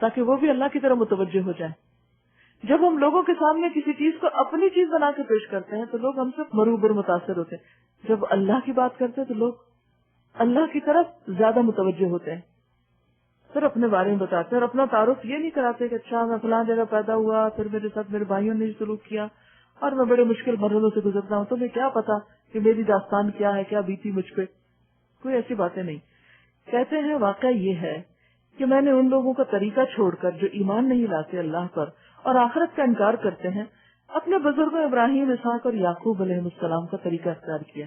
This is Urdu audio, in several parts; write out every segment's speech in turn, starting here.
تاکہ وہ بھی اللہ کی طرف متوجہ ہو جائے. جب ہم لوگوں کے سامنے کسی چیز کو اپنی چیز بنا کے پیش کرتے ہیں تو لوگ ہم سے مروب اور متاثر ہوتے ہیں. جب اللہ کی بات کرتے ہیں تو لوگ اللہ کی طرف زیادہ متوجہ ہوتے ہیں. پھر اپنے بارے میں بتاتے ہیں اور اپنا تعارف یہ نہیں کراتے کہ اچھا میں فلاں جگہ پیدا ہوا, پھر میرے ساتھ میرے بھائیوں نے سلوک کیا اور میں بڑے مشکل مرحلوں سے گزرتا ہوں, تمہیں کیا پتا کہ میری داستان کیا ہے, کیا بیتی مجھ پہ. کوئی ایسی باتیں نہیں. کہتے ہیں واقعہ یہ ہے کہ میں نے ان لوگوں کا طریقہ چھوڑ کر جو ایمان نہیں لاتے اللہ پر اور آخرت کا انکار کرتے ہیں, اپنے بزرگوں ابراہیم, اسحاق اور یعقوب علیہ السلام کا طریقہ اختیار کیا.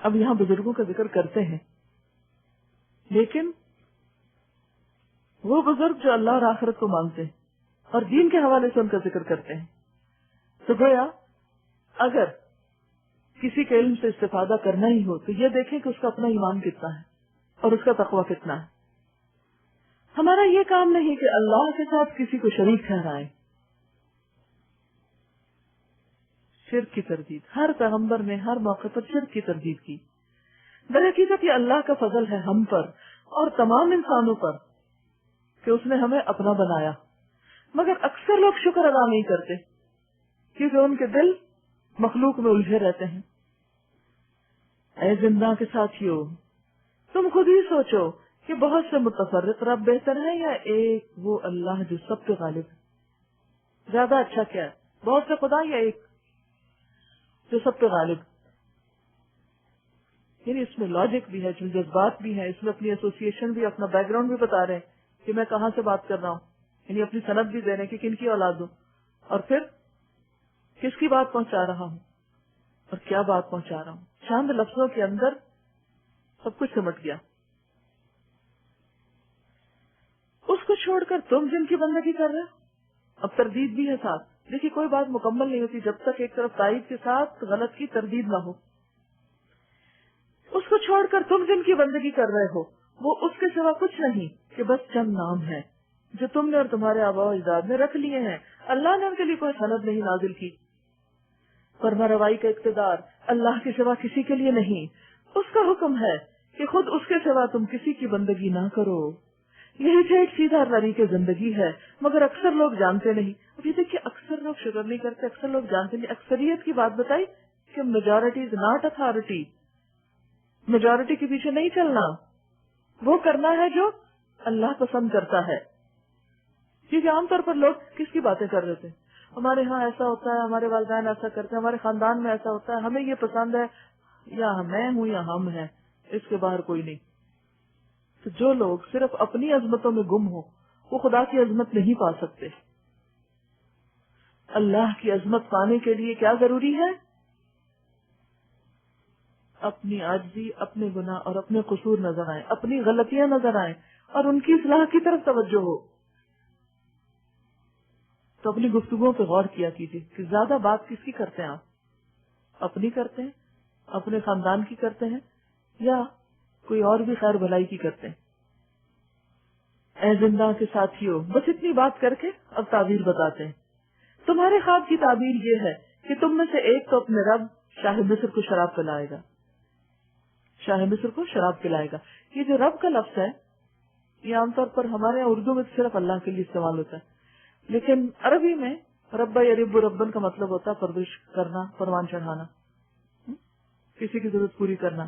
اب یہاں بزرگوں کا ذکر کرتے ہیں, لیکن وہ بزرگ جو اللہ اور آخرت کو مانتے ہیں اور دین کے حوالے سے ان کا ذکر کرتے ہیں. تو گویا اگر کسی کے علم سے استفادہ کرنا ہی ہو تو یہ دیکھیں کہ اس کا اپنا ایمان کتنا ہے اور اس کا تقوی کتنا ہے. ہمارا یہ کام نہیں کہ اللہ کے ساتھ کسی کو شریک ٹھہرائیں. شرک کی تردید, ہر پیغمبر نے ہر موقع پر شرک کی تردید کی. در حقیقت یہ اللہ کا فضل ہے ہم پر اور تمام انسانوں پر کہ اس نے ہمیں اپنا بنایا, مگر اکثر لوگ شکر ادا نہیں کرتے کیونکہ ان کے دل مخلوق میں الجھے رہتے ہیں. اے زندہ کے ساتھیو, تم خود ہی سوچو کہ بہت سے متفرق رب بہتر ہے یا ایک وہ اللہ جو سب پہ غالب ہے؟ زیادہ اچھا کیا ہے, بہت سے خدا یا ایک جو سب پہ غالب؟ یعنی اس میں لاجک بھی ہے, اس میں جذبات بھی ہے, اس میں اپنی ایسوسیشن بھی, اپنا بیک گراؤنڈ بھی بتا رہے ہیں کہ میں کہاں سے بات کر رہا ہوں, یعنی اپنی سند بھی دے رہے ہیں کہ کن کی اولاد ہوں اور پھر کس کی بات پہنچا رہا ہوں اور کیا بات پہنچا رہا ہوں. چند لفظوں کے اندر سب کچھ سمٹ گیا. اس کو چھوڑ کر تم جن کی بندگی کر رہے ہو. اب تردید بھی ہے ساتھ. دیکھیے کوئی بات مکمل نہیں ہوتی جب تک ایک طرف تائید کے ساتھ غلط کی تردید نہ ہو. اس کو چھوڑ کر تم جن کی بندگی کر رہے ہو وہ اس کے سوا کچھ نہیں کہ بس چند نام ہیں جو تم نے اور تمہارے آباء و اجداد نے رکھ لیے ہیں. اللہ نے ان کے لیے کوئی سند نہیں نازل کی. فرما روائی کا اقتدار اللہ کے سوا کسی کے لیے نہیں. اس کا حکم ہے کہ خود اس کے سوا تم کسی کی بندگی نہ کرو. یہی تو ایک سیدھا طریقہ زندگی ہے, مگر اکثر لوگ جانتے نہیں. اب یہ دیکھیے اکثر لوگ شکر نہیں کرتے, اکثر لوگ جانتے نہیں. اکثریت کی بات بتائی کہ majority is not authority. Majority کے پیچھے نہیں چلنا, وہ کرنا ہے جو اللہ پسند کرتا ہے. کیونکہ عام طور پر لوگ کس کی باتیں کر رہے تھے, ہمارے ہاں ایسا ہوتا ہے, ہمارے والدین ایسا کرتے ہیں, ہمارے خاندان میں ایسا ہوتا ہے, ہمیں یہ پسند ہے, یا میں ہوں یا ہم ہیں, اس کے باہر کوئی نہیں. تو جو لوگ صرف اپنی عظمتوں میں گم ہو وہ خدا کی عظمت نہیں پا سکتے. اللہ کی عظمت پانے کے لیے کیا ضروری ہے؟ اپنی عاجزی, اپنے گناہ اور اپنے قصور نظر آئیں, اپنی غلطیاں نظر آئیں اور ان کی اصلاح کی طرف توجہ ہو. تو اپنی گفتگو پہ غور کیا کیجیے کہ زیادہ بات کس کی کرتے ہیں آپ, اپنی کرتے ہیں, اپنے خاندان کی کرتے ہیں, یا کوئی اور بھی خیر بھلائی کی کرتے ہیں. اے زندہ کے ساتھیوں, بس اتنی بات کر کے اب تعبیر بتاتے ہیں. تمہارے خواب کی تعبیر یہ ہے کہ تم میں سے ایک تو اپنے رب شاہ مصر کو شراب پلائے گا. شاہ مصر کو شراب پلائے گا. یہ جو رب کا لفظ ہے یہ عام طور پر ہمارے اردو میں صرف اللہ کے لیے استعمال ہوتا ہے, لیکن عربی میں ربا یا رب ربن کا مطلب ہوتا ہے پرورش کرنا, پروان چڑھانا, کسی کی ضرورت پوری کرنا.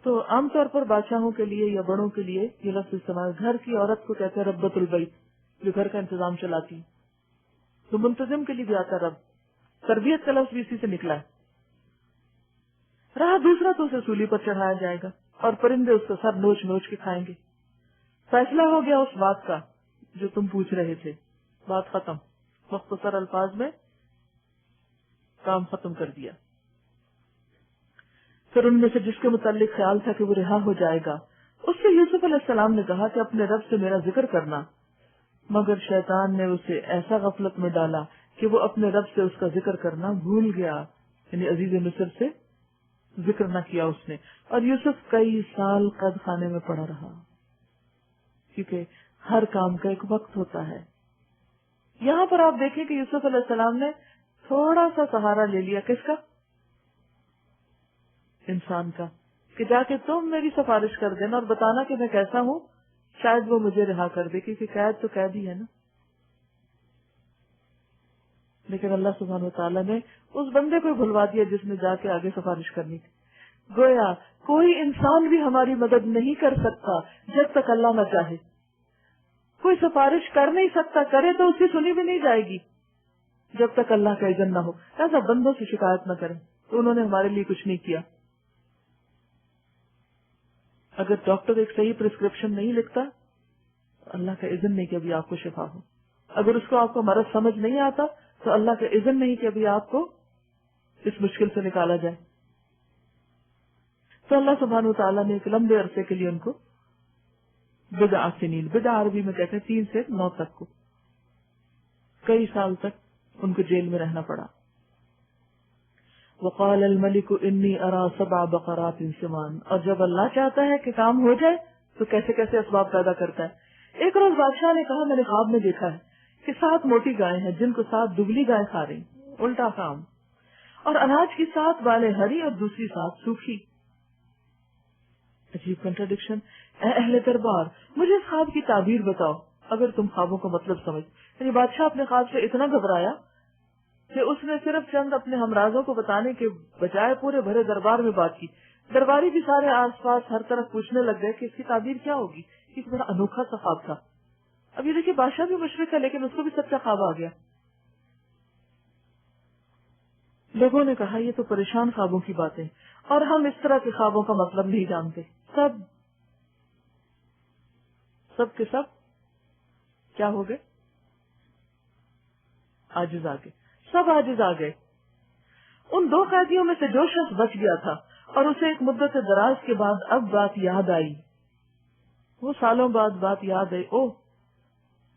تو عام طور پر بادشاہوں کے لیے یا بڑوں کے لیے یہ لفظ استعمال. گھر کی عورت کو کہتے ہیں ربت البیت, جو گھر کا انتظام چلاتی. تو منتظم کے لیے بھی آتا رب. تربیت کا لفظ بھی اسی سے نکلا ہے. رہا دوسرا تو اسے سولی پر چڑھایا جائے گا اور پرندے اس کا سر نوچ نوچ کے کھائیں گے. فیصلہ ہو گیا اس بات کا جو تم پوچھ رہے تھے. بات ختم, مختصر الفاظ میں کام ختم کر دیا. پھر ان میں سے جس کے متعلق خیال تھا کہ وہ رہا ہو جائے گا, اس سے یوسف علیہ السلام نے کہا کہ اپنے رب سے میرا ذکر کرنا, مگر شیطان نے اسے ایسا غفلت میں ڈالا کہ وہ اپنے رب سے اس کا ذکر کرنا بھول گیا. یعنی عزیز مصر سے ذکر نہ کیا اس نے, اور یوسف کئی سال قید خانے میں پڑا رہا, کیونکہ ہر کام کا ایک وقت ہوتا ہے. یہاں پر آپ دیکھیں کہ یوسف علیہ السلام نے تھوڑا سا سہارا لے لیا. کس کا؟ انسان کا, کہ جا کے تم میری سفارش کر دینا اور بتانا کہ میں کیسا ہوں. شاید وہ مجھے رہا کر دے، کیونکہ قید تو قید ہی ہے نا. لیکن اللہ سبحانہ وتعالیٰ نے اس بندے کو بھلوا دیا جس نے جا کے آگے سفارش کرنی تھی. گویا کوئی انسان بھی ہماری مدد نہیں کر سکتا جب تک اللہ نہ چاہے. کوئی سفارش کر نہیں سکتا، کرے تو اس کی سنی بھی نہیں جائے گی جب تک اللہ کا اذن نہ ہو. ایسا بندوں سے شکایت نہ کریں تو انہوں نے ہمارے لیے کچھ نہیں کیا. اگر ڈاکٹر ایک صحیح پرسکرپشن نہیں لکھتا، اللہ کا اذن نہیں کہ ابھی آپ کو شفا ہو. اگر اس کو آپ کو مرض سمجھ نہیں آتا تو اللہ کا اذن نہیں کہ ابھی آپ کو اس مشکل سے نکالا جائے. تو اللہ سبحانہ وتعالیٰ نے ایک لمبے عرصے کے لیے ان کو بضع سنین، بضع عربی میں کہتے ہیں 3 سے 9 تک کو، کئی سال تک ان کو جیل میں رہنا پڑا. وقال الملک انی ارا 7 بقرات سمان. اور جب اللہ چاہتا ہے کہ کام ہو جائے تو کیسے کیسے اسباب پیدا کرتا ہے. ایک روز بادشاہ نے کہا میں نے خواب میں دیکھا ہے کہ 7 موٹی گائیں ہیں جن کو 7 دبلی گائیں کھا رہی، الٹا کام. اور اناج کی 7 بالیں ہری اور دوسری 7 سوکھی. عجیب کنٹراڈکشن. اے اہل دربار، مجھے اس خواب کی تعبیر بتاؤ اگر تم خوابوں کو مطلب سمجھ. یعنی بادشاہ اپنے خواب سے اتنا گھبرایا کہ اس نے صرف چند اپنے ہمراضوں کو بتانے کے بجائے پورے بھرے دربار میں بات کی. درباری بھی سارے آس پاس ہر طرف پوچھنے لگ گئے کہ اس کی تعبیر کیا ہوگی. ایک بڑا انوکھا سا خواب تھا. اب یہ دیکھیے بادشاہ بھی مشرک ہے لیکن اس کو بھی سچا خواب آ گیا. لوگوں نے کہا یہ تو پریشان خوابوں کی باتیں، اور ہم اس طرح کے خوابوں کا مطلب نہیں جانتے. سب کے سب کیا ہو گئے؟ عاجز آ گئے. سب عاجز آ گئے. ان 2 قیدیوں میں سے جو شخص بچ گیا تھا اور اسے ایک مدت دراز کے بعد اب بات یاد آئی، وہ سالوں بعد بات یاد آئی، اوہ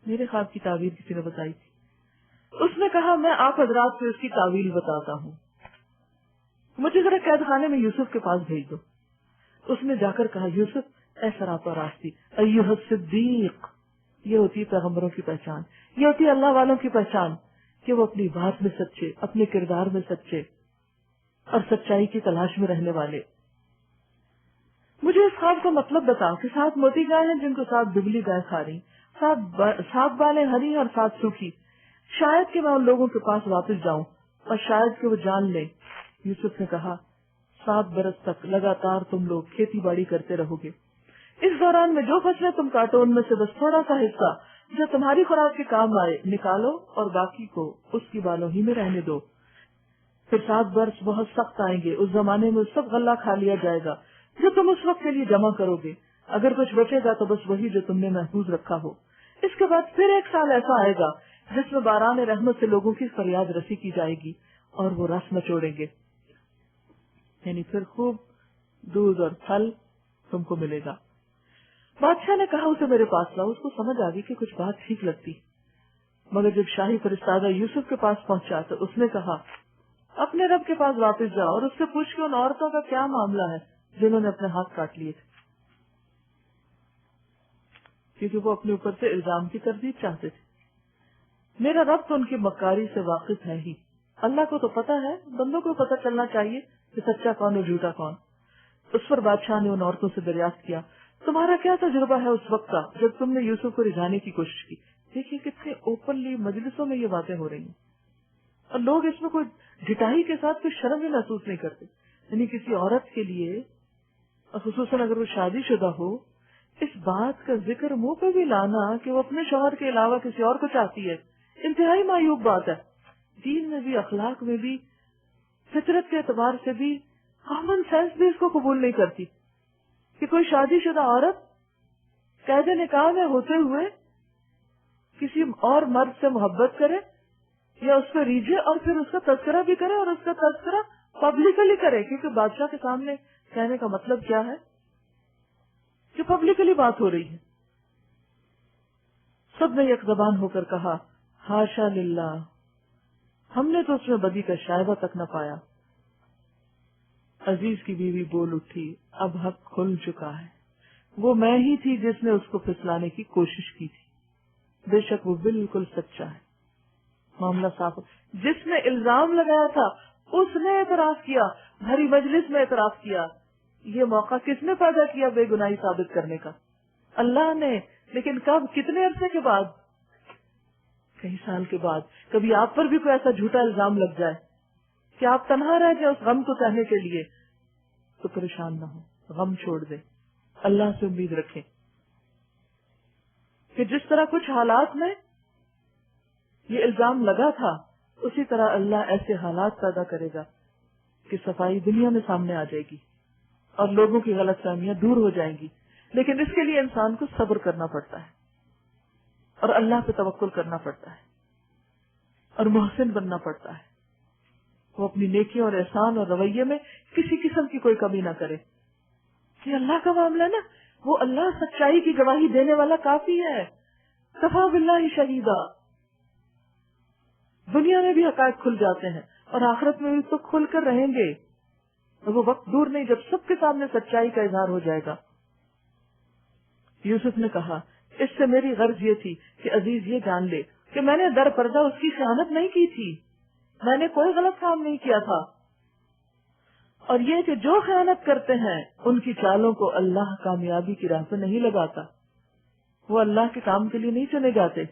میرے خواب کی تعبیر کسی نے بتائی تھی. اس نے کہا میں آپ حضرات کو اس کی تعویل بتاتا ہوں، مجھے ذرا قید خانے میں یوسف کے پاس بھیج دو. اس نے جا کر کہا یوسف اے سراپا راستی ایھا الصدیق. یہ ہوتی ہے پیغمبروں کی پہچان، یہ ہوتی ہے اللہ والوں کی پہچان کہ وہ اپنی بات میں سچے، اپنے کردار میں سچے اور سچائی کی تلاش میں رہنے والے. مجھے اس خواب کا مطلب بتاؤ کہ 7 موٹی گائیں ہیں جن کو 7 دبلی گائیں کھا رہی، 7 بالیں ہری اور 7 سوکھی. شاید کہ میں ان لوگوں کے پاس واپس جاؤں اور شاید کہ وہ جان لیں. یوسف نے کہا 7 برس تک لگاتار تم لوگ کھیتی باڑی کرتے رہو گے. اس دوران میں جو فصلیں تم کاٹو ان میں سے بس تھوڑا سا حصہ جو تمہاری خوراک کے کام آئے نکالو اور باقی کو اس کی بالوں ہی میں رہنے دو. پھر 7 برس بہت سخت آئیں گے. اس زمانے میں سب غلہ کھا لیا جائے گا جو تم اس وقت کے لیے جمع کرو گے. اگر کچھ بچے گا تو بس وہی جو تم نے محفوظ رکھا ہو. اس کے بعد پھر 1 سال ایسا آئے گا جس میں باران رحمت سے لوگوں کی فریاد رسی کی جائے گی اور وہ رس نچوڑیں گے. یعنی پھر خوب دودھ اور پھل تم کو ملے گا. بادشاہ نے کہا اسے میرے پاس لاؤ. اس کو سمجھ آ گئی کہ کچھ بات ٹھیک لگتی، مگر جب شاہی فرستادہ یوسف کے پاس پہنچا تو اس نے کہا اپنے رب کے پاس واپس جاؤ اور اس سے پوچھ کے ان عورتوں کا کیا معاملہ ہے جنہوں نے اپنے ہاتھ کاٹ لیے تھے، کیونکہ وہ اپنے اوپر سے الزام کی تردید چاہتے تھے. میرا رب تو ان کی مکاری سے واقف ہے ہی. اللہ کو تو پتا ہے، بندوں کو پتہ چلنا چاہیے کہ سچا کون اور جھوٹا کون. اس پر بادشاہ نے ان عورتوں سے دریافت کیا تمہارا کیا تجربہ ہے اس وقت کا جب تم نے یوسف کو رجھانے کی کوشش کی. دیکھیے کتنے اوپنلی مجلسوں میں یہ باتیں ہو رہی ہیں اور لوگ اس میں کوئی ڈٹائی کے ساتھ کوئی شرم بھی محسوس نہیں کرتے. یعنی کسی عورت کے لیے خصوصاً اگر وہ شادی شدہ ہو اس بات کا ذکر منہ پہ بھی لانا کہ وہ اپنے شوہر کے علاوہ کسی اور کو چاہتی ہے انتہائی معیوب بات ہے. دین میں بھی، اخلاق میں بھی، فطرت کے اعتبار سے بھی، کامن سینس بھی اس کو قبول نہیں کرتی کہ کوئی شادی شدہ عورت قید نکاح میں ہوتے ہوئے کسی اور مرد سے محبت کرے یا اس پہ ریجھے اور پھر اس کا تذکرہ بھی کرے اور اس کا تذکرہ پبلکلی کرے. کیونکہ بادشاہ کے سامنے کہنے کا مطلب کیا ہے کہ پبلکلی بات ہو رہی ہے. سب نے یک زبان ہو کر کہا ہاشا للہ، ہم نے تو اس میں بدی کا شائبہ تک نہ پایا. عزیز کی بیوی بول اٹھی اب حق کھل چکا ہے. وہ میں ہی تھی جس نے اس کو پھسلانے کی کوشش کی تھی. بے شک وہ بالکل سچا ہے. معاملہ صاف. جس نے الزام لگایا تھا اس نے اعتراف کیا، بھری مجلس میں اعتراف کیا. یہ موقع کس نے پیدا کیا بے گناہی ثابت کرنے کا؟ اللہ نے، لیکن کب، کتنے عرصے کے بعد؟ کئی سال کے بعد. کبھی آپ پر بھی کوئی ایسا جھوٹا الزام لگ جائے کہ آپ تنہا رہ جائیں اس غم کو سہنے کے لیے، تو پریشان نہ ہو، غم چھوڑ دیں، اللہ سے امید رکھیں کہ جس طرح کچھ حالات میں یہ الزام لگا تھا، اسی طرح اللہ ایسے حالات پیدا کرے گا کہ صفائی دنیا میں سامنے آ جائے گی اور لوگوں کی غلط فہمیاں دور ہو جائیں گی. لیکن اس کے لیے انسان کو صبر کرنا پڑتا ہے اور اللہ پہ توکل کرنا پڑتا ہے اور محسن بننا پڑتا ہے. وہ اپنی نیکیوں اور احسان اور رویے میں کسی قسم کی کوئی کمی نہ کرے. یہ اللہ کا معاملہ ہے نا، وہ اللہ سچائی کی گواہی دینے والا کافی ہے. کفا باللہ شہیدا. دنیا میں بھی حقائق کھل جاتے ہیں اور آخرت میں بھی تو کھل کر رہیں گے. وہ وقت دور نہیں جب سب کے سامنے سچائی کا اظہار ہو جائے گا. یوسف نے کہا اس سے میری غرض یہ تھی کہ عزیز یہ جان لے کہ میں نے در پردہ اس کی خیانت نہیں کی تھی، میں نے کوئی غلط کام نہیں کیا تھا. اور یہ کہ جو خیانت کرتے ہیں ان کی چالوں کو اللہ کامیابی کی راہ پہ نہیں لگاتا. وہ اللہ کے کام کے لیے نہیں چنے جاتے.